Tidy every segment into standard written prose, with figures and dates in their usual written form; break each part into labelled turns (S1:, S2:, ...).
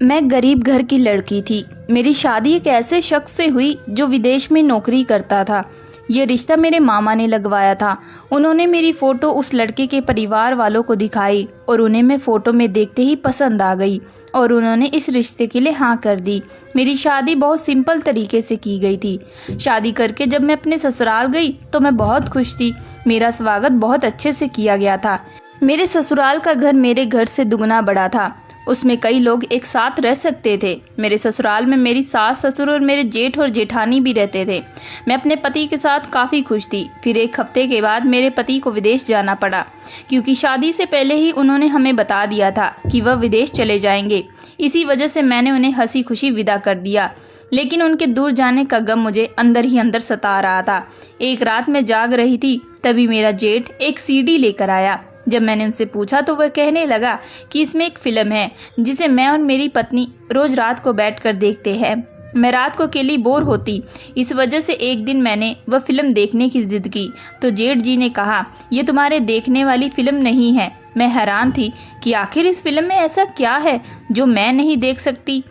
S1: मैं गरीब घर की लड़की थी। मेरी शादी एक ऐसे शख्स से हुई जो विदेश में नौकरी करता था। ये रिश्ता मेरे मामा ने लगवाया था। उन्होंने मेरी फ़ोटो उस लड़के के परिवार वालों को दिखाई और उन्हें मैं फ़ोटो में देखते ही पसंद आ गई और उन्होंने इस रिश्ते के लिए हाँ कर दी। मेरी शादी बहुत सिंपल तरीके से की गई थी। शादी करके जब मैं अपने ससुराल गई तो मैं बहुत खुश थी। मेरा स्वागत बहुत अच्छे से किया गया था। मेरे ससुराल का घर मेरे घर से दुगना बड़ा था। उसमें कई लोग एक साथ रह सकते थे। मेरे ससुराल में मेरी सास ससुर और मेरे जेठ और जेठानी भी रहते थे। मैं अपने पति के साथ काफ़ी खुश थी। फिर एक हफ्ते के बाद मेरे पति को विदेश जाना पड़ा, क्योंकि शादी से पहले ही उन्होंने हमें बता दिया था कि वह विदेश चले जाएंगे। इसी वजह से मैंने उन्हें हंसी खुशी विदा कर दिया, लेकिन उनके दूर जाने का गम मुझे अंदर ही अंदर सता रहा था। एक रात मैं जाग रही थी, तभी मेरा जेठ एक सीडी लेकर आया। जब मैंने उनसे पूछा तो वह कहने लगा कि इसमें एक फिल्म है जिसे मैं और मेरी पत्नी रोज रात को बैठकर देखते हैं। मैं रात को अकेली बोर होती, इस वजह से एक दिन मैंने वह फिल्म देखने की जिद की तो जेठ जी ने कहा, ये तुम्हारे देखने वाली फिल्म नहीं है। मैं हैरान थी कि आखिर इस फिल्म में ऐसा क्या है जो मैं नहीं देख सकती।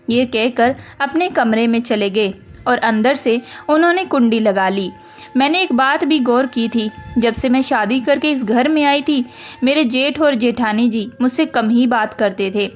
S1: ये कहकर अपने कमरे में चले गए और अंदर से उन्होंने कुंडी लगा ली। मैंने एक बात भी गौर की थी, जब से मैं शादी करके इस घर में आई थी, मेरे जेठ और जेठानी जी मुझसे कम ही बात करते थे।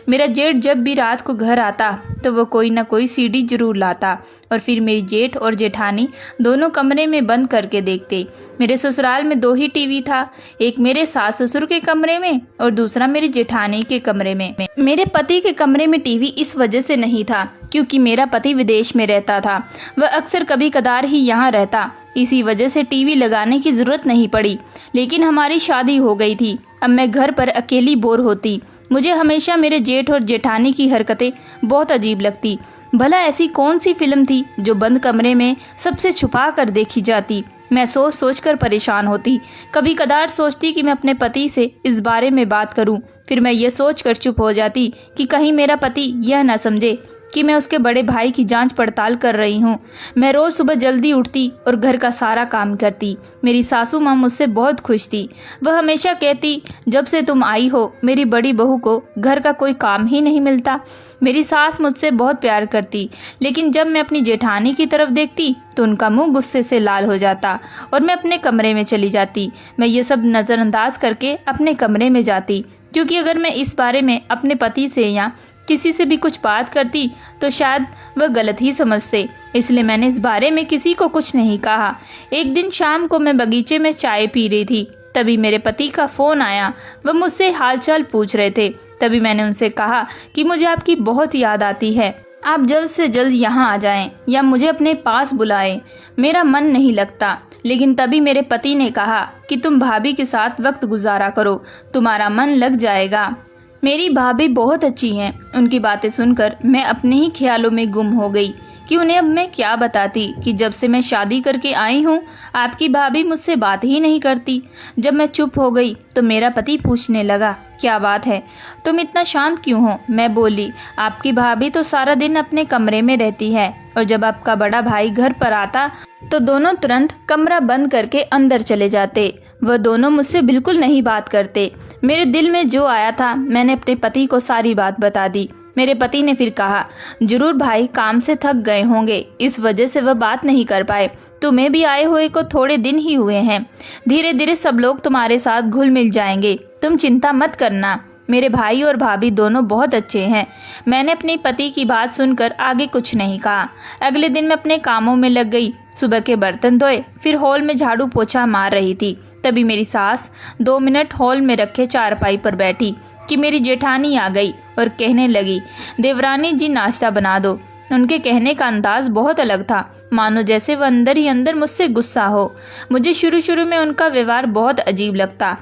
S1: मेरा जेठ जब भी रात को घर आता तो वो कोई ना कोई सीडी जरूर लाता और फिर मेरी जेठ और जेठानी दोनों कमरे में बंद करके देखते। मेरे ससुराल में 2 ही टीवी था, एक मेरे सास ससुर के कमरे में और दूसरा मेरी जेठानी के कमरे में। मेरे पति के कमरे में टीवी इस वजह से नहीं था क्योंकि मेरा पति विदेश में रहता था। वह अक्सर कभी कदार ही यहाँ रहता, इसी वजह से टीवी लगाने की जरूरत नहीं पड़ी। लेकिन हमारी शादी हो गई थी। अब मैं घर पर अकेली बोर होती। मुझे हमेशा मेरे जेठ और जेठानी की हरकतें बहुत अजीब लगती। भला ऐसी कौन सी फिल्म थी जो बंद कमरे में सबसे छुपा कर देखी जाती। मैं सोच सोच कर परेशान होती। कभी कदार सोचती कि मैं अपने पति से इस बारे में बात करूं। फिर मैं ये सोच कर चुप हो जाती कि कहीं मेरा पति यह न समझे कि मैं उसके बड़े भाई की जांच पड़ताल कर रही हूँ। मैं रोज सुबह जल्दी उठती और घर का सारा काम करती। मेरी सासू माँ मुझसे बहुत खुश थी। वह हमेशा कहती, जब से तुम आई हो मेरी बड़ी बहू को घर का कोई काम ही नहीं मिलता। मेरी सास मुझसे बहुत प्यार करती, लेकिन जब मैं अपनी जेठानी की तरफ देखती तो उनका मुंह गुस्से से लाल हो जाता और मैं अपने कमरे में चली जाती। मैं ये सब नज़रअंदाज करके अपने कमरे में जाती, क्योंकि अगर मैं इस बारे में अपने पति से या किसी से भी कुछ बात करती तो शायद वह गलत ही समझते। इसलिए मैंने इस बारे में किसी को कुछ नहीं कहा। एक दिन शाम को मैं बगीचे में चाय पी रही थी, तभी मेरे पति का फ़ोन आया। वह मुझसे हालचाल पूछ रहे थे। तभी मैंने उनसे कहा कि मुझे आपकी बहुत याद आती है, आप जल्द से जल्द यहाँ आ जाएं या मुझे अपने पास बुलाएं, मेरा मन नहीं लगता। लेकिन तभी मेरे पति ने कहा कि तुम भाभी के साथ वक्त गुजारा करो, तुम्हारा मन लग जाएगा। मेरी भाभी बहुत अच्छी हैं। उनकी बातें सुनकर मैं अपने ही ख्यालों में गुम हो गई कि उन्हें अब मैं क्या बताती कि जब से मैं शादी करके आई हूँ आपकी भाभी मुझसे बात ही नहीं करती। जब मैं चुप हो गई तो मेरा पति पूछने लगा, क्या बात है, तुम इतना शांत क्यों हो। मैं बोली, आपकी भाभी तो सारा दिन अपने कमरे में रहती है और जब आपका बड़ा भाई घर पर आता तो दोनों तुरंत कमरा बंद करके अंदर चले जाते। वह दोनों मुझसे बिल्कुल नहीं बात करते। मेरे दिल में जो आया था मैंने अपने पति को सारी बात बता दी। मेरे पति ने फिर कहा, जरूर भाई काम से थक गए होंगे, इस वजह से वह बात नहीं कर पाए। तुम्हें भी आए हुए को थोड़े दिन ही हुए हैं, धीरे धीरे सब लोग तुम्हारे साथ घुल मिल जाएंगे, तुम चिंता मत करना। मेरे भाई और भाभी दोनों बहुत अच्छे हैं। मैंने अपने पति की बात सुनकर आगे कुछ नहीं कहा। अगले दिन मैं अपने कामों में लग गई। सुबह के बर्तन धोए, फिर हॉल में झाड़ू पोछा मार रही थी। तभी मेरी सास 2 मिनट हॉल में रखे चारपाई पर बैठी कि मेरी जेठानी आ गई और कहने लगी, देवरानी जी नाश्ता बना दो। उनके कहने का अंदाज बहुत अलग था, मानो जैसे वह अंदर ही अंदर मुझसे गुस्सा हो। मुझे शुरू शुरू में उनका व्यवहार बहुत अजीब लगता,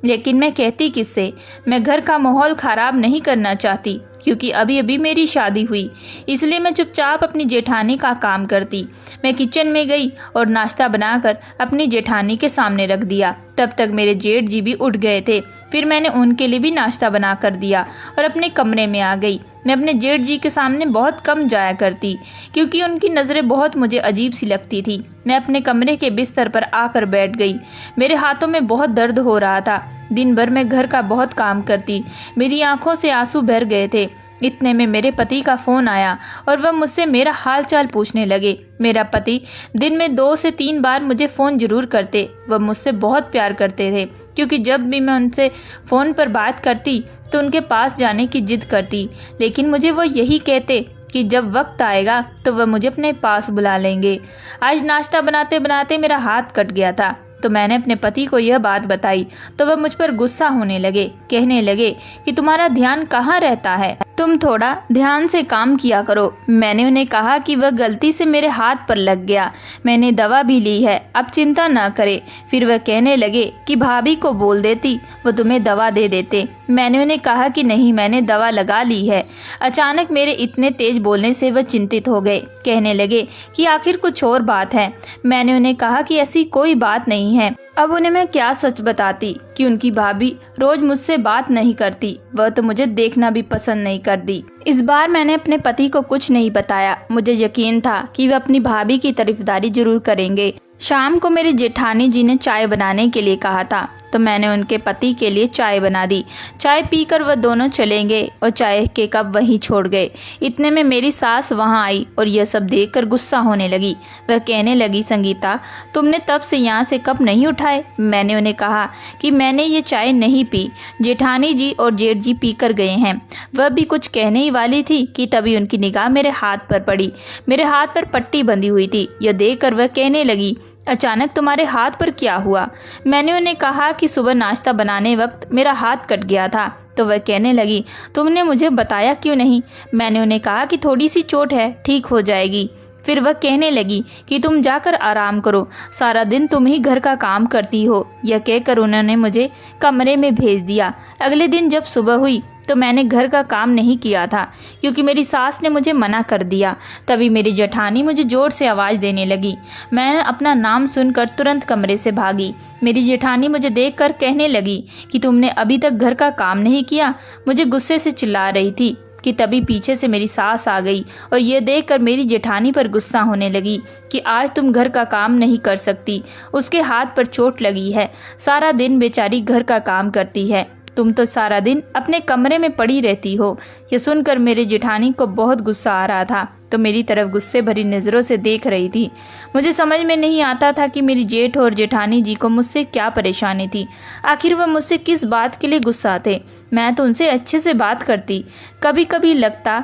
S1: लेकिन मैं कहती किससे। मैं घर का माहौल खराब नहीं करना चाहती, क्योंकि अभी अभी मेरी शादी हुई, इसलिए मैं चुपचाप अपनी जेठानी का काम करती। मैं किचन में गई और नाश्ता बनाकर अपनी जेठानी के सामने रख दिया। तब तक मेरे जेठ जी भी उठ गए थे। फिर मैंने उनके लिए भी नाश्ता बना कर दिया और अपने कमरे में आ गई। मैं अपने जेठ जी के सामने बहुत कम जाया करती, क्योंकि उनकी नज़रें बहुत मुझे अजीब सी लगती थी। मैं अपने कमरे के बिस्तर पर आकर बैठ गई। मेरे हाथों में बहुत दर्द हो रहा था। दिन भर मैं घर का बहुत काम करती, मेरी आंखों से आंसू बह गए थे। इतने में मेरे पति का फ़ोन आया और वह मुझसे मेरा हाल चाल पूछने लगे। मेरा पति दिन में 2 से 3 बार मुझे फ़ोन ज़रूर करते। वह मुझसे बहुत प्यार करते थे, क्योंकि जब भी मैं उनसे फ़ोन पर बात करती तो उनके पास जाने की जिद करती, लेकिन मुझे वो यही कहते कि जब वक्त आएगा तो वह मुझे अपने पास बुला लेंगे। आज नाश्ता बनाते बनाते मेरा हाथ कट गया था, तो मैंने अपने पति को यह बात बताई तो वह मुझ पर गुस्सा होने लगे। कहने लगे कि तुम्हारा ध्यान कहाँ रहता है, तुम थोड़ा ध्यान से काम किया करो। मैंने उन्हें कहा कि वह गलती से मेरे हाथ पर लग गया, मैंने दवा भी ली है, अब चिंता न करे। फिर वह कहने लगे कि भाभी को बोल देती, वो तुम्हें दवा दे देते। मैंने उन्हें कहा कि नहीं, मैंने दवा लगा ली है। अचानक मेरे इतने तेज बोलने से वह चिंतित हो गए। कहने लगे कि आखिर कुछ और बात है। मैंने उन्हें कहा कि ऐसी कोई बात नहीं है। अब उन्हें मैं क्या सच बताती कि उनकी भाभी रोज मुझसे बात नहीं करती, वह तो मुझे देखना भी पसंद नहीं करती। इस बार मैंने अपने पति को कुछ नहीं बताया। मुझे यकीन था कि वे अपनी भाभी की तारीफदारी जरूर करेंगे। शाम को मेरी जेठानी जी ने चाय बनाने के लिए कहा था, तो मैंने उनके पति के लिए चाय बना दी। चाय पीकर वह दोनों चले गए और चाय के कप वहीं छोड़ गए। इतने में मेरी सास वहां आई और यह सब देखकर गुस्सा होने लगी। वह कहने लगी, संगीता, तुमने तब से यहाँ से कप नहीं उठाए। मैंने उन्हें कहा कि मैंने ये चाय नहीं पी, जेठानी जी और जेठ जी पी कर गए हैं। वह भी कुछ कहने ही वाली थी कि तभी उनकी निगाह मेरे हाथ पर पड़ी। मेरे हाथ पर पट्टी बंधी हुई थी। यह देखकर वह कहने लगी, अचानक तुम्हारे हाथ पर क्या हुआ। मैंने उन्हें कहा कि सुबह नाश्ता बनाने वक्त मेरा हाथ कट गया था। तो वह कहने लगी, तुमने मुझे बताया क्यों नहीं। मैंने उन्हें कहा कि थोड़ी सी चोट है, ठीक हो जाएगी। फिर वह कहने लगी कि तुम जाकर आराम करो, सारा दिन तुम ही घर का काम करती हो। यह कहकर उन्होंने मुझे कमरे में भेज दिया। अगले दिन जब सुबह हुई तो मैंने घर का काम नहीं किया था, क्योंकि मेरी सास ने मुझे मना कर दिया। तभी मेरी जेठानी मुझे जोर से आवाज़ देने लगी। मैं अपना नाम सुनकर तुरंत कमरे से भागी। मेरी जेठानी मुझे देखकर कहने लगी कि तुमने अभी तक घर का काम नहीं किया। मुझे गुस्से से चिल्ला रही थी कि तभी पीछे से मेरी सास आ गई और ये देखकर मेरी जेठानी पर गुस्सा होने लगी कि आज तुम घर का काम नहीं कर सकती। उसके हाथ पर चोट लगी है, सारा दिन बेचारी घर का काम करती है, तुम तो सारा दिन अपने कमरे में पड़ी रहती हो। यह सुनकर मेरे जेठानी को बहुत गुस्सा आ रहा था, तो मेरी तरफ गुस्से भरी नज़रों से देख रही थी। मुझे समझ में नहीं आता था कि मेरी जेठ और जेठानी जी को मुझसे क्या परेशानी थी। आखिर वह मुझसे किस बात के लिए गुस्सा थे। मैं तो उनसे अच्छे से बात करती। कभी कभी लगता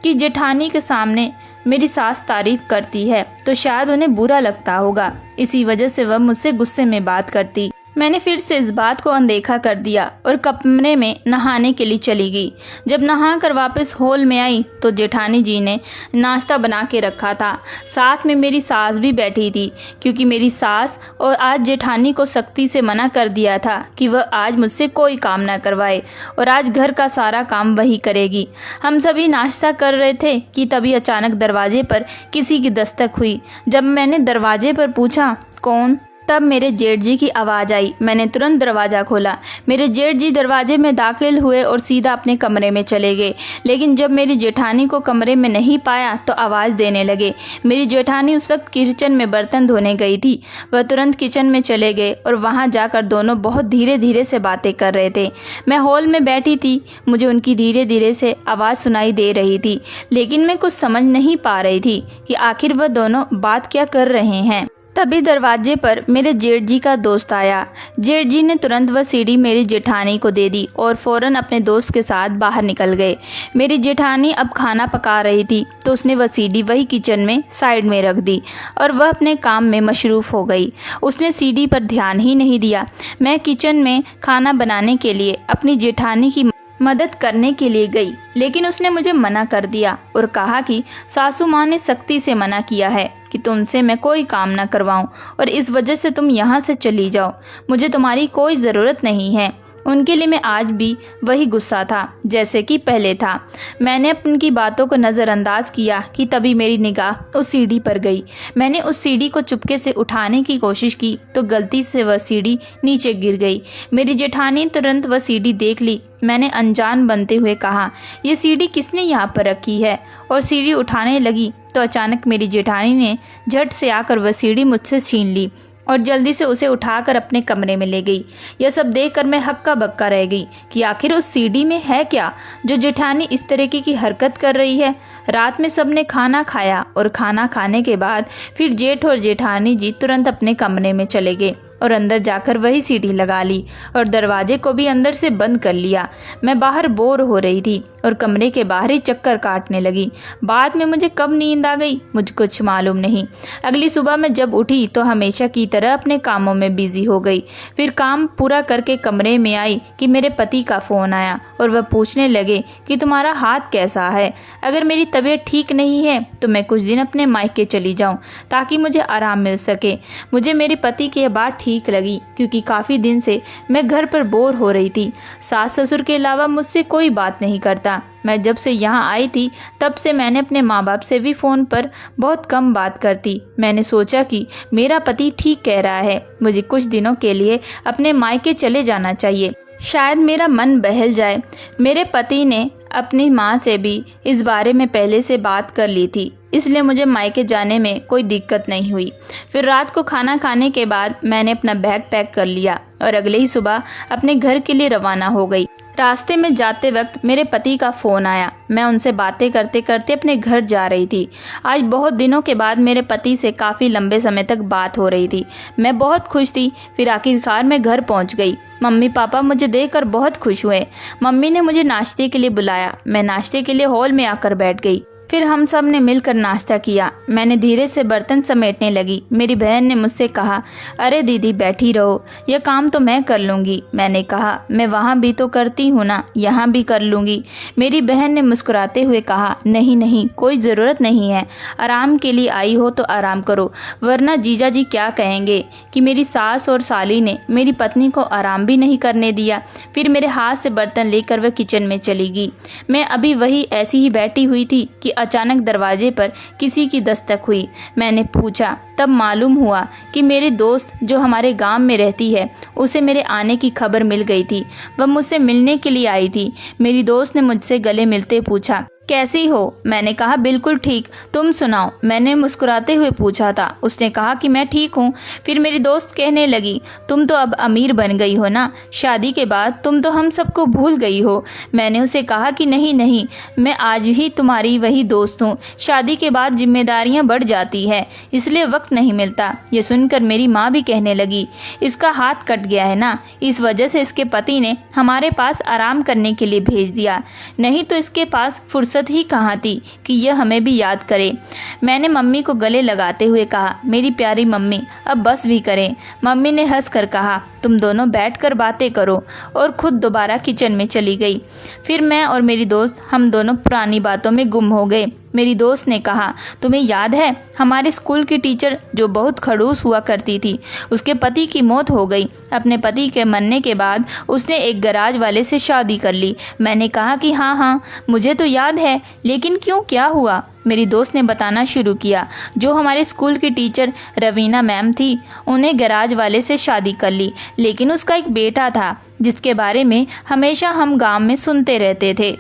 S1: कि जेठानी के सामने मेरी सास तारीफ करती है तो शायद उन्हें बुरा लगता होगा, इसी वजह से वह मुझसे गुस्से में बात करती। मैंने फिर से इस बात को अनदेखा कर दिया और कमरे में नहाने के लिए चली गई। जब नहाकर वापस हॉल में आई तो जेठानी जी ने नाश्ता बना के रखा था। साथ में मेरी सास भी बैठी थी, क्योंकि मेरी सास और आज जेठानी को सख्ती से मना कर दिया था कि वह आज मुझसे कोई काम ना करवाए और आज घर का सारा काम वही करेगी। हम सभी नाश्ता कर रहे थे कि तभी अचानक दरवाजे पर किसी की दस्तक हुई। जब मैंने दरवाजे पर पूछा कौन, तब मेरे जेठ जी की आवाज़ आई। मैंने तुरंत दरवाज़ा खोला। मेरे जेठ जी दरवाजे में दाखिल हुए और सीधा अपने कमरे में चले गए, लेकिन जब मेरी जेठानी को कमरे में नहीं पाया तो आवाज़ देने लगे। मेरी जेठानी उस वक्त किचन में बर्तन धोने गई थी। वह तुरंत किचन में चले गए और वहां जाकर दोनों बहुत धीरे धीरे से बातें कर रहे थे। मैं हॉल में बैठी थी। मुझे उनकी धीरे धीरे से आवाज़ सुनाई दे रही थी, लेकिन मैं कुछ समझ नहीं पा रही थी कि आखिर वह दोनों बात क्या कर रहे हैं। तभी दरवाजे पर मेरे जेठ जी का दोस्त आया। जेठ जी ने तुरंत वह सीढ़ी मेरी जेठानी को दे दी और फौरन अपने दोस्त के साथ बाहर निकल गए। मेरी जेठानी अब खाना पका रही थी, तो उसने वह सीढ़ी वही किचन में साइड में रख दी और वह अपने काम में मशरूफ़ हो गई। उसने सीढ़ी पर ध्यान ही नहीं दिया। मैं किचन में खाना बनाने के लिए अपनी जेठानी की मदद करने के लिए गई, लेकिन उसने मुझे मना कर दिया और कहा कि सासू माँ ने सख्ती से मना किया है कि तुमसे मैं कोई काम ना करवाऊं और इस वजह से तुम यहाँ से चली जाओ। मुझे तुम्हारी कोई ज़रूरत नहीं है। उनके लिए मैं आज भी वही गुस्सा था जैसे कि पहले था। मैंने उनकी बातों को नज़रअंदाज किया कि तभी मेरी निगाह उस सीढ़ी पर गई। मैंने उस सीढ़ी को चुपके से उठाने की कोशिश की तो गलती से वह सीढ़ी नीचे गिर गई। मेरी जेठानी तुरंत वह सीढ़ी देख ली। मैंने अनजान बनते हुए कहा, ये सीढ़ी किसने यहाँ पर रखी है, और सीढ़ी उठाने लगी तो अचानक मेरी जेठानी ने झट से आकर वह सीढ़ी मुझसे छीन ली और जल्दी से उसे उठाकर अपने कमरे में ले गई। यह सब देखकर मैं हक्का बक्का रह गई कि आखिर उस सीडी में है क्या जो जेठानी इस तरीके की हरकत कर रही है। रात में सबने खाना खाया और खाना खाने के बाद फिर जेठ और जेठानी जी तुरंत अपने कमरे में चले गए और अंदर जाकर वही सीढ़ी लगा ली और दरवाजे को भी अंदर से बंद कर लिया। मैं बाहर बोर हो रही थी और कमरे के बाहर ही चक्कर काटने लगी। बाद में मुझे कब नींद आ गई मुझे कुछ मालूम नहीं। अगली सुबह मैं जब उठी तो हमेशा की तरह अपने कामों में बिजी हो गई। फिर काम पूरा करके कमरे में आई कि मेरे पति का फ़ोन आया और वह पूछने लगे कि तुम्हारा हाथ कैसा है। अगर मेरी तबीयत ठीक नहीं है तो मैं कुछ दिन अपने मायके चली जाऊं ताकि मुझे आराम मिल सके। मुझे मेरे पति की यह बात ठीक लगी क्योंकि काफ़ी दिन से मैं घर पर बोर हो रही थी। सास ससुर के अलावा मुझसे कोई बात नहीं करता। मैं जब से यहाँ आई थी तब से मैंने अपने माँ बाप से भी फ़ोन पर बहुत कम बात करती। मैंने सोचा कि मेरा पति ठीक कह रहा है, मुझे कुछ दिनों के लिए अपने मायके चले जाना चाहिए, शायद मेरा मन बहल जाए। मेरे पति ने अपनी माँ से भी इस बारे में पहले से बात कर ली थी, इसलिए मुझे मायके जाने में कोई दिक्कत नहीं हुई। फिर रात को खाना खाने के बाद मैंने अपना बैग पैक कर लिया और अगले ही सुबह अपने घर के लिए रवाना हो गई। रास्ते में जाते वक्त मेरे पति का फ़ोन आया। मैं उनसे बातें करते करते अपने घर जा रही थी। आज बहुत दिनों के बाद मेरे पति से काफ़ी लंबे समय तक बात हो रही थी। मैं बहुत खुश थी। फिर आखिरकार मैं घर पहुंच गई। मम्मी पापा मुझे देखकर बहुत खुश हुए। मम्मी ने मुझे नाश्ते के लिए बुलाया। मैं नाश्ते के लिए हॉल में आकर बैठ गई। फिर हम सब ने मिलकर नाश्ता किया। मैंने धीरे से बर्तन समेटने लगी। मेरी बहन ने मुझसे कहा, अरे दीदी बैठी रहो, यह काम तो मैं कर लूँगी। मैंने कहा, मैं वहाँ भी तो करती हूँ ना, यहाँ भी कर लूँगी। मेरी बहन ने मुस्कुराते हुए कहा, नहीं नहीं, कोई ज़रूरत नहीं है, आराम के लिए आई हो तो आराम करो, वरना जीजा जी क्या कहेंगे कि मेरी सास और साली ने मेरी पत्नी को आराम भी नहीं करने दिया। फिर मेरे हाथ से बर्तन लेकर वह किचन में चली गई। मैं अभी वही ऐसी ही बैठी हुई थी कि अचानक दरवाजे पर किसी की दस्तक हुई। मैंने पूछा, तब मालूम हुआ कि मेरी दोस्त जो हमारे गांव में रहती है, उसे मेरे आने की खबर मिल गई थी। वह मुझसे मिलने के लिए आई थी। मेरी दोस्त ने मुझसे गले मिलते पूछा, कैसी हो? मैंने कहा, बिल्कुल ठीक, तुम सुनाओ? मैंने मुस्कुराते हुए पूछा था। उसने कहा कि मैं ठीक हूँ। फिर मेरी दोस्त कहने लगी, तुम तो अब अमीर बन गई हो ना, शादी के बाद तुम तो हम सबको भूल गई हो। मैंने उसे कहा कि नहीं नहीं, मैं आज ही तुम्हारी वही दोस्त हूँ। शादी के बाद जिम्मेदारियाँ बढ़ जाती है, इसलिए वक्त नहीं मिलता। ये सुनकर मेरी माँ भी कहने लगी, इसका हाथ कट गया है ना, इस वजह से इसके पति ने हमारे पास आराम करने के लिए भेज दिया, नहीं तो इसके पास फुर्सत ही कहाँ थी कि यह हमें भी याद करे। मैंने मम्मी को गले लगाते हुए कहा, मेरी प्यारी मम्मी, अब बस भी करें। मम्मी ने हंस कर कहा, तुम दोनों बैठकर बातें करो, और खुद दोबारा किचन में चली गई। फिर मैं और मेरी दोस्त हम दोनों पुरानी बातों में गुम हो गए। मेरी दोस्त ने कहा, तुम्हें याद है हमारे स्कूल की टीचर जो बहुत खड़ूस हुआ करती थी, उसके पति की मौत हो गई। अपने पति के मरने के बाद उसने एक गैराज वाले से शादी कर ली। मैंने कहा कि हाँ हाँ मुझे तो याद है, लेकिन क्यों, क्या हुआ? मेरी दोस्त ने बताना शुरू किया, जो हमारे स्कूल की टीचर रवीना मैम थी, उन्हें गैराज वाले से शादी कर ली, लेकिन उसका एक बेटा था जिसके बारे में हमेशा हम गांव में सुनते रहते थे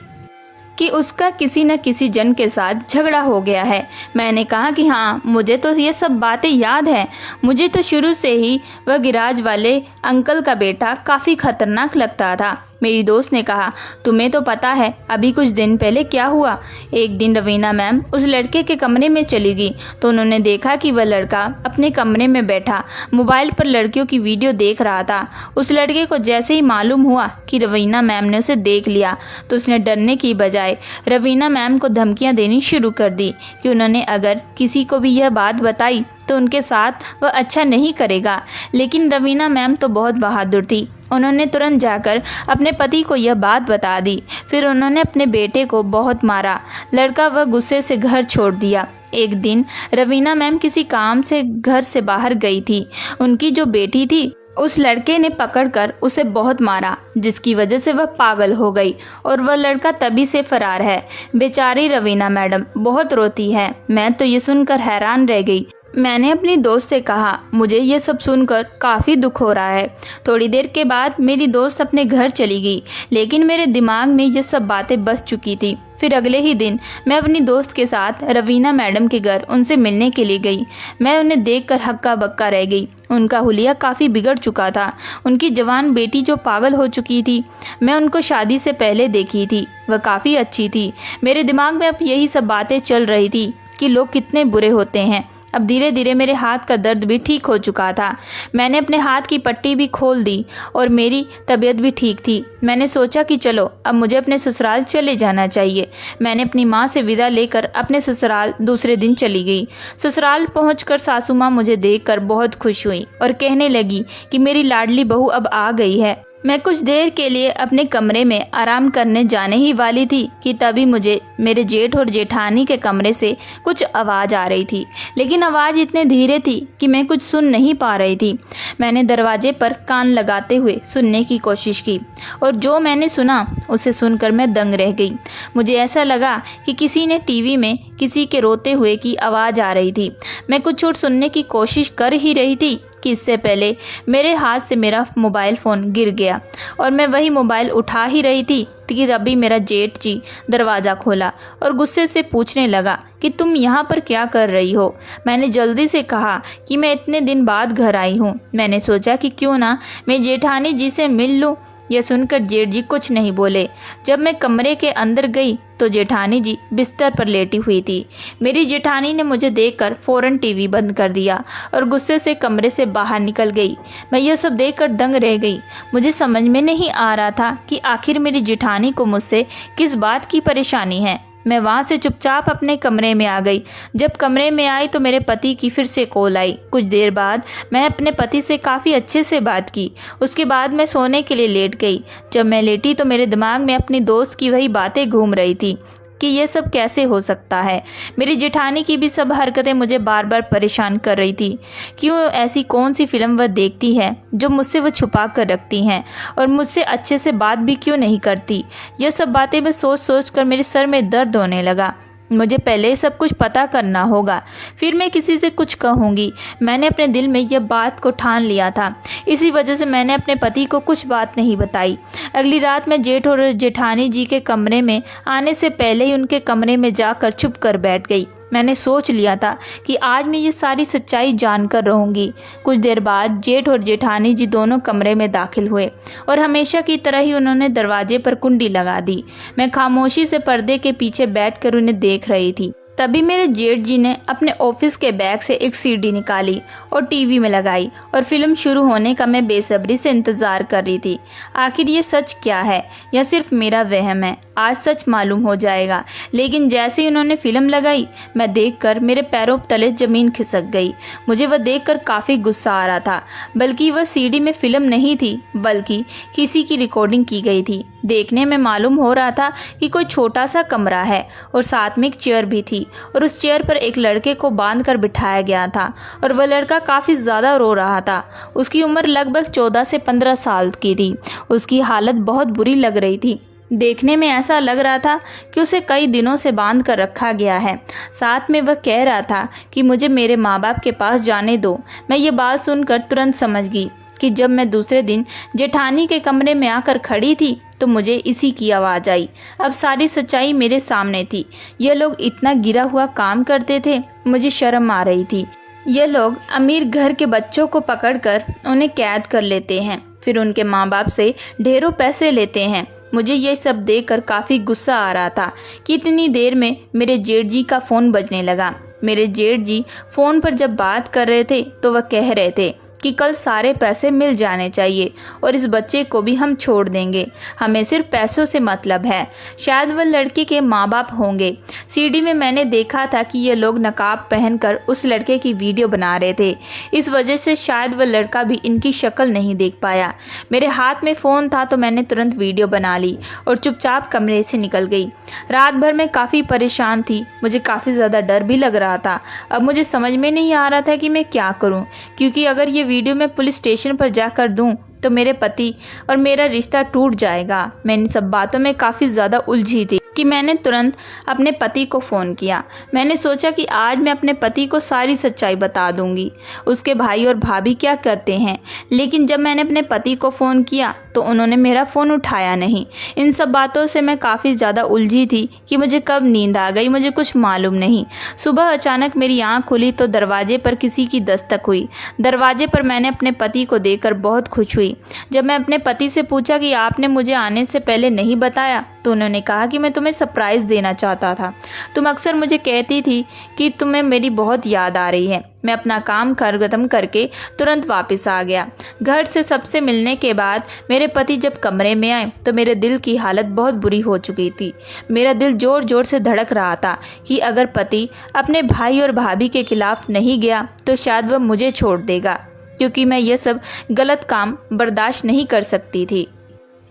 S1: कि उसका किसी न किसी जन के साथ झगड़ा हो गया है। मैंने कहा कि हाँ, मुझे तो ये सब बातें याद है। मुझे तो शुरू से ही वह गैराज वाले अंकल का बेटा काफ़ी खतरनाक लगता था। मेरी दोस्त ने कहा, तुम्हें तो पता है अभी कुछ दिन पहले क्या हुआ? एक दिन रवीना मैम उस लड़के के कमरे में चली गई तो उन्होंने देखा कि वह लड़का अपने कमरे में बैठा मोबाइल पर लड़कियों की वीडियो देख रहा था। उस लड़के को जैसे ही मालूम हुआ कि रवीना मैम ने उसे देख लिया तो उसने डरने की बजाय रवीना मैम को धमकियाँ देनी शुरू कर दी कि उन्होंने अगर किसी को भी यह बात बताई तो उनके साथ वह अच्छा नहीं करेगा। लेकिन रवीना मैम तो बहुत बहादुर थी। उन्होंने तुरंत जाकर अपने पति को यह बात बता दी। फिर उन्होंने अपने बेटे को बहुत मारा। लड़का वह गुस्से से घर छोड़ दिया। एक दिन रवीना मैम किसी काम से घर से बाहर गई थी। उनकी जो बेटी थी उस लड़के ने पकड़कर उसे बहुत मारा, जिसकी वजह से वह पागल हो गई और वह लड़का तभी से फरार है। बेचारी रवीना मैडम बहुत रोती है। मैं तो ये सुनकर हैरान रह गई। मैंने अपनी दोस्त से कहा, मुझे ये सब सुनकर काफ़ी दुख हो रहा है। थोड़ी देर के बाद मेरी दोस्त अपने घर चली गई, लेकिन मेरे दिमाग में ये सब बातें बस चुकी थी। फिर अगले ही दिन मैं अपनी दोस्त के साथ रवीना मैडम के घर उनसे मिलने के लिए गई। मैं उन्हें देखकर हक्का बक्का रह गई। उनका हुलिया काफ़ी बिगड़ चुका था। उनकी जवान बेटी जो पागल हो चुकी थी, मैं उनको शादी से पहले देखी थी, वह काफ़ी अच्छी थी। मेरे दिमाग में अब यही सब बातें चल रही थी कि लोग कितने बुरे होते हैं। अब धीरे धीरे मेरे हाथ का दर्द भी ठीक हो चुका था। मैंने अपने हाथ की पट्टी भी खोल दी और मेरी तबीयत भी ठीक थी। मैंने सोचा कि चलो अब मुझे अपने ससुराल चले जाना चाहिए। मैंने अपनी माँ से विदा लेकर अपने ससुराल दूसरे दिन चली गई। ससुराल पहुंचकर सासू माँ मुझे देखकर बहुत खुश हुई और कहने लगी कि मेरी लाडली बहू अब आ गई है। मैं कुछ देर के लिए अपने कमरे में आराम करने जाने ही वाली थी कि तभी मुझे मेरे जेठ और जेठानी के कमरे से कुछ आवाज़ आ रही थी, लेकिन आवाज़ इतने धीरे थी कि मैं कुछ सुन नहीं पा रही थी। मैंने दरवाजे पर कान लगाते हुए सुनने की कोशिश की और जो मैंने सुना उसे सुनकर मैं दंग रह गई। मुझे ऐसा लगा कि किसी ने टीवी में किसी के रोते हुए की आवाज़ आ रही थी। मैं कुछ और सुनने की कोशिश कर ही रही थी कि इससे पहले मेरे हाथ से मेरा मोबाइल फ़ोन गिर गया और मैं वही मोबाइल उठा ही रही थी कि तभी मेरा जेठ जी दरवाज़ा खोला और गुस्से से पूछने लगा कि तुम यहाँ पर क्या कर रही हो। मैंने जल्दी से कहा कि मैं इतने दिन बाद घर आई हूँ। मैंने सोचा कि क्यों ना मैं जेठानी जी से मिल लूँ। यह सुनकर जेठ जी कुछ नहीं बोले। जब मैं कमरे के अंदर गई तो जेठानी जी बिस्तर पर लेटी हुई थी। मेरी जेठानी ने मुझे देखकर फौरन टीवी बंद कर दिया और गुस्से से कमरे से बाहर निकल गई। मैं यह सब देखकर दंग रह गई। मुझे समझ में नहीं आ रहा था कि आखिर मेरी जेठानी को मुझसे किस बात की परेशानी है। मैं वहाँ से चुपचाप अपने कमरे में आ गई। जब कमरे में आई तो मेरे पति की फिर से कॉल आई। कुछ देर बाद मैं अपने पति से काफ़ी अच्छे से बात की। उसके बाद मैं सोने के लिए लेट गई। जब मैं लेटी तो मेरे दिमाग में अपनी दोस्त की वही बातें घूम रही थी कि ये सब कैसे हो सकता है। मेरी जेठानी की भी सब हरकतें मुझे बार बार परेशान कर रही थी। क्यों ऐसी कौन सी फिल्म वह देखती है जो मुझसे वह छुपा कर रखती हैं और मुझसे अच्छे से बात भी क्यों नहीं करती। यह सब बातें मैं सोच सोच कर मेरे सर में दर्द होने लगा। मुझे पहले सब कुछ पता करना होगा, फिर मैं किसी से कुछ कहूँगी। मैंने अपने दिल में यह बात को ठान लिया था। इसी वजह से मैंने अपने पति को कुछ बात नहीं बताई। अगली रात मैं जेठ और जेठानी जी के कमरे में आने से पहले ही उनके कमरे में जाकर चुप कर बैठ गई। मैंने सोच लिया था कि आज मैं ये सारी सच्चाई जानकर रहूंगी। कुछ देर बाद जेठ और जेठानी जी दोनों कमरे में दाखिल हुए और हमेशा की तरह ही उन्होंने दरवाजे पर कुंडी लगा दी। मैं खामोशी से पर्दे के पीछे बैठकर उन्हें देख रही थी। तभी मेरे जेठ जी ने अपने ऑफिस के बैग से एक सीडी निकाली और टीवी में लगाई और फिल्म शुरू होने का मैं बेसब्री से इंतज़ार कर रही थी। आखिर ये सच क्या है या सिर्फ मेरा वहम है, आज सच मालूम हो जाएगा। लेकिन जैसे ही उन्होंने फिल्म लगाई, मैं देखकर मेरे पैरों तले ज़मीन खिसक गई। मुझे वह देखकर काफ़ी गुस्सा आ रहा था। बल्कि वह सीडी में फिल्म नहीं थी, बल्कि किसी की रिकॉर्डिंग की गई थी। देखने में मालूम हो रहा था कि कोई छोटा सा कमरा है और साथ में एक चेयर भी थी और उस चेयर पर एक लड़के को बांधकर बिठाया गया था और वह लड़का काफ़ी ज़्यादा रो रहा था। उसकी उम्र लगभग 14 से 15 साल की थी। उसकी हालत बहुत बुरी लग रही थी। देखने में ऐसा लग रहा था कि उसे कई दिनों से बांध कर रखा गया है। साथ में वह कह रहा था कि मुझे मेरे माँ बाप के पास जाने दो। मैं ये बात सुनकर तुरंत समझ गई कि जब मैं दूसरे दिन जेठानी के कमरे में आकर खड़ी थी तो मुझे इसी की आवाज़ आई। अब सारी सच्चाई मेरे सामने थी। ये लोग इतना गिरा हुआ काम करते थे, मुझे शर्म आ रही थी। ये लोग अमीर घर के बच्चों को पकड़कर उन्हें कैद कर लेते हैं, फिर उनके माँ बाप से ढेरों पैसे लेते हैं। मुझे ये सब देखकर काफ़ी गुस्सा आ रहा था कि इतनी देर में मेरे जेठ जी का फ़ोन बजने लगा। मेरे जेठ जी फ़ोन पर जब बात कर रहे थे तो वह कह रहे थे कि कल सारे पैसे मिल जाने चाहिए और इस बच्चे को भी हम छोड़ देंगे, हमें सिर्फ पैसों से मतलब है। शायद वह लड़के के माँ बाप होंगे। सीडी में मैंने देखा था कि ये लोग नकाब पहनकर उस लड़के की वीडियो बना रहे थे। इस वजह से शायद वह लड़का भी इनकी शक्ल नहीं देख पाया। मेरे हाथ में फ़ोन था तो मैंने तुरंत वीडियो बना ली और चुपचाप कमरे से निकल गई। रात भर मैं काफ़ी परेशान थी। मुझे काफ़ी ज़्यादा डर भी लग रहा था। अब मुझे समझ में नहीं आ रहा था कि मैं क्या करूँ, क्योंकि अगर ये वीडियो मैं पुलिस स्टेशन पर जाकर दूं तो मेरे पति और मेरा रिश्ता टूट जाएगा। मैं इन सब बातों में काफ़ी ज़्यादा उलझी थी कि मैंने तुरंत अपने पति को फ़ोन किया। मैंने सोचा कि आज मैं अपने पति को सारी सच्चाई बता दूंगी, उसके भाई और भाभी क्या करते हैं। लेकिन जब मैंने अपने पति को फ़ोन किया तो उन्होंने मेरा फ़ोन उठाया नहीं। इन सब बातों से मैं काफ़ी ज़्यादा उलझी थी कि मुझे कब नींद आ गई मुझे कुछ मालूम नहीं। सुबह अचानक मेरी आँख खुली तो दरवाजे पर किसी की दस्तक हुई। दरवाजे पर मैंने अपने पति को देखकर बहुत खुश हुई। जब मैं अपने पति से पूछा कि आपने मुझे आने से पहले नहीं बताया तो उन्होंने कहा कि मैं तुम्हें सरप्राइज़ देना चाहता था। तुम अक्सर मुझे कहती थी कि तुम्हें मेरी बहुत याद आ रही है। मैं अपना काम खत्म करके तुरंत वापस आ गया। घर से सबसे मिलने के बाद मेरे पति जब कमरे में आए तो मेरे दिल की हालत बहुत बुरी हो चुकी थी। मेरा दिल ज़ोर ज़ोर से धड़क रहा था कि अगर पति अपने भाई और भाभी के खिलाफ नहीं गया तो शायद वह मुझे छोड़ देगा, क्योंकि मैं यह सब गलत काम बर्दाश्त नहीं कर सकती थी।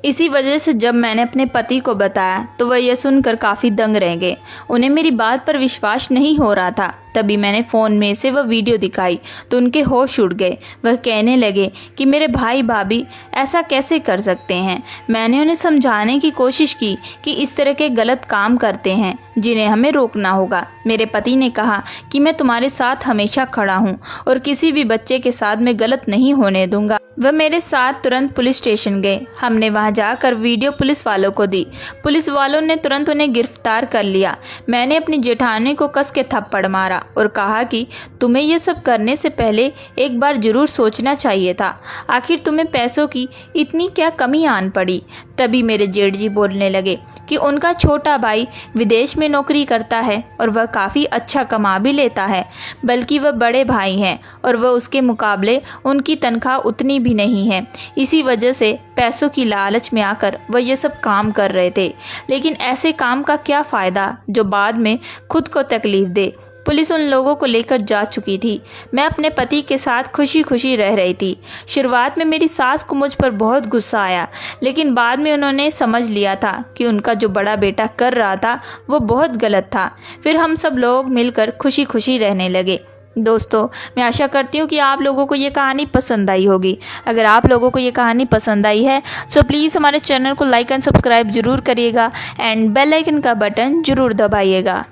S1: इसी वजह से जब मैंने अपने पति को बताया तो वह यह सुनकर काफ़ी दंग रह गए। उन्हें मेरी बात पर विश्वास नहीं हो रहा था। तभी मैंने फ़ोन में से वह वीडियो दिखाई तो उनके होश उड़ गए। वह कहने लगे कि मेरे भाई भाभी ऐसा कैसे कर सकते हैं। मैंने उन्हें समझाने की कोशिश की कि इस तरह के गलत काम करते हैं जिन्हें हमें रोकना होगा। मेरे पति ने कहा कि मैं तुम्हारे साथ हमेशा खड़ा हूँ और किसी भी बच्चे के साथ मैं गलत नहीं होने दूंगा। वह मेरे साथ तुरंत पुलिस स्टेशन गए। हमने वहां जाकर वीडियो पुलिस वालों को दी। पुलिस वालों ने तुरंत उन्हें गिरफ्तार कर लिया। मैंने अपनी जेठानी को कस के थप्पड़ मारा और कहा कि तुम्हें यह सब करने से पहले एक बार जरूर सोचना चाहिए था। आखिर तुम्हें पैसों की इतनी क्या कमी आन पड़ी। तभी मेरे जेठ जी बोलने लगे कि उनका छोटा भाई विदेश में नौकरी करता है और वह काफ़ी अच्छा कमा भी लेता है, बल्कि वह बड़े भाई हैं और वह उसके मुकाबले उनकी तनख्वाह उतनी भी नहीं है। इसी वजह से पैसों की लालच में आकर वह ये सब काम कर रहे थे। लेकिन ऐसे काम का क्या फ़ायदा जो बाद में खुद को तकलीफ दे। पुलिस उन लोगों को लेकर जा चुकी थी। मैं अपने पति के साथ खुशी खुशी रह रही थी। शुरुआत में मेरी सास को मुझ पर बहुत गुस्सा आया, लेकिन बाद में उन्होंने समझ लिया था कि उनका जो बड़ा बेटा कर रहा था वो बहुत गलत था। फिर हम सब लोग मिलकर खुशी खुशी रहने लगे। दोस्तों, मैं आशा करती हूँ कि आप लोगों को ये कहानी पसंद आई होगी। अगर आप लोगों को ये कहानी पसंद आई है तो प्लीज़ हमारे चैनल को लाइक एंड सब्सक्राइब ज़रूर करिएगा एंड बेल आइकन का बटन ज़रूर दबाइएगा।